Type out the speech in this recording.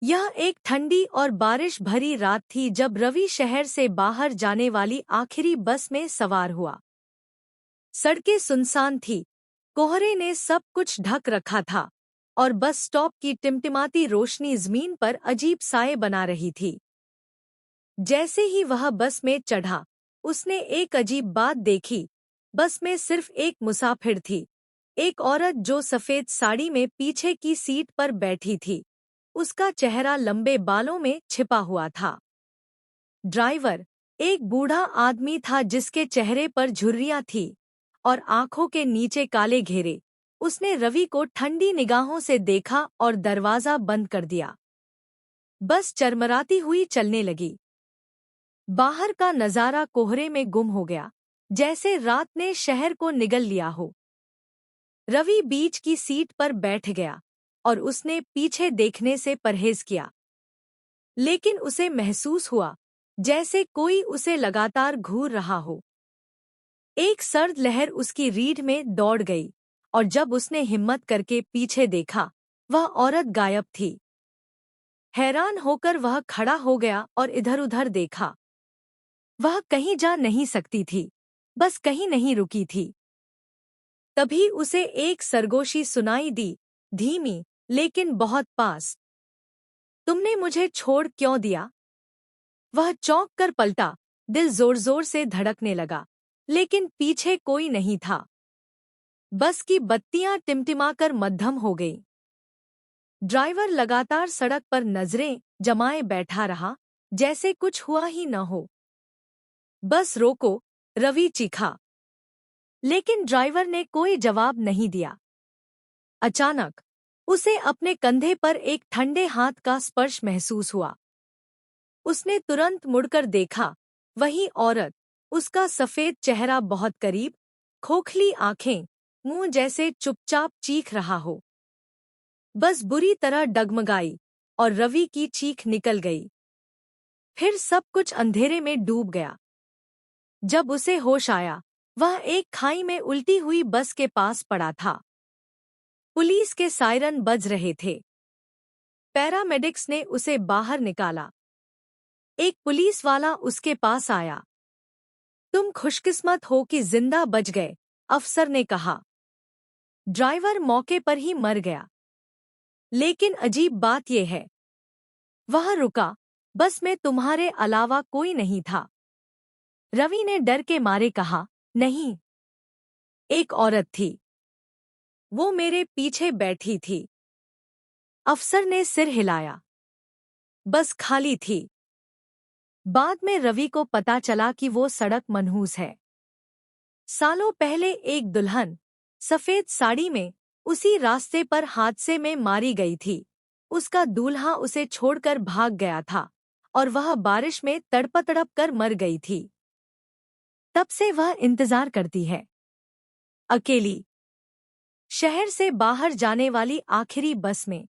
यह एक ठंडी और बारिश भरी रात थी जब रवि शहर से बाहर जाने वाली आखिरी बस में सवार हुआ। सड़कें सुनसान थी, कोहरे ने सब कुछ ढक रखा था और बस स्टॉप की टिमटिमाती रोशनी जमीन पर अजीब साए बना रही थी। जैसे ही वह बस में चढ़ा, उसने एक अजीब बात देखी। बस में सिर्फ एक मुसाफिर थी, एक औरत जो सफेद साड़ी में पीछे की सीट पर बैठी थी। उसका चेहरा लंबे बालों में छिपा हुआ था। ड्राइवर एक बूढ़ा आदमी था जिसके चेहरे पर झुर्रियां थी और आंखों के नीचे काले घेरे। उसने रवि को ठंडी निगाहों से देखा और दरवाजा बंद कर दिया। बस चरमराती हुई चलने लगी। बाहर का नजारा कोहरे में गुम हो गया, जैसे रात ने शहर को निगल लिया हो। रवि बीच की सीट पर बैठ गया और उसने पीछे देखने से परहेज किया, लेकिन उसे महसूस हुआ जैसे कोई उसे लगातार घूर रहा हो। एक सर्द लहर उसकी रीढ़ में दौड़ गई और जब उसने हिम्मत करके पीछे देखा, वह औरत गायब थी। हैरान होकर वह खड़ा हो गया और इधर-उधर देखा। वह कहीं जा नहीं सकती थी, बस कहीं नहीं रुकी थी। तभी उसे एक सरगोशी सुनाई दी, धीमी लेकिन बहुत पास। तुमने मुझे छोड़ क्यों दिया? वह चौंक कर पलटा, दिल जोर-जोर से धड़कने लगा, लेकिन पीछे कोई नहीं था। बस की बत्तियां टिमटिमाकर मद्धम हो गईं। ड्राइवर लगातार सड़क पर नजरें जमाए बैठा रहा, जैसे कुछ हुआ ही न हो। बस रोको, रवि चीखा, लेकिन ड्राइवर ने कोई जवाब नहीं दिया। अचानक उसे अपने कंधे पर एक ठंडे हाथ का स्पर्श महसूस हुआ। उसने तुरंत मुड़कर देखा, वही औरत, उसका सफेद चेहरा बहुत करीब, खोखली आंखें, मुंह जैसे चुपचाप चीख रहा हो। बस बुरी तरह डगमगाई और रवि की चीख निकल गई। फिर सब कुछ अंधेरे में डूब गया। जब उसे होश आया, वह एक खाई में उल्टी हुई बस के पास पड़ा था। पुलिस के सायरन बज रहे थे। पैरामेडिक्स ने उसे बाहर निकाला। एक पुलिस वाला उसके पास आया। तुम खुशकिस्मत हो कि जिंदा बच गए, अफसर ने कहा। ड्राइवर मौके पर ही मर गया। लेकिन अजीब बात यह है, वह रुका, बस में तुम्हारे अलावा कोई नहीं था। रवि ने डर के मारे कहा, नहीं, एक औरत थी। वो मेरे पीछे बैठी थी। अफसर ने सिर हिलाया। बस खाली थी। बाद में रवि को पता चला कि वो सड़क मनहूस है। सालों पहले एक दुल्हन सफेद साड़ी में उसी रास्ते पर हादसे में मारी गई थी। उसका दूल्हा उसे छोड़कर भाग गया था और वह बारिश में तड़प-तड़प कर मर गई थी। तब से वह इंतजार करती है, अकेली, शहर से बाहर जाने वाली आखिरी बस में।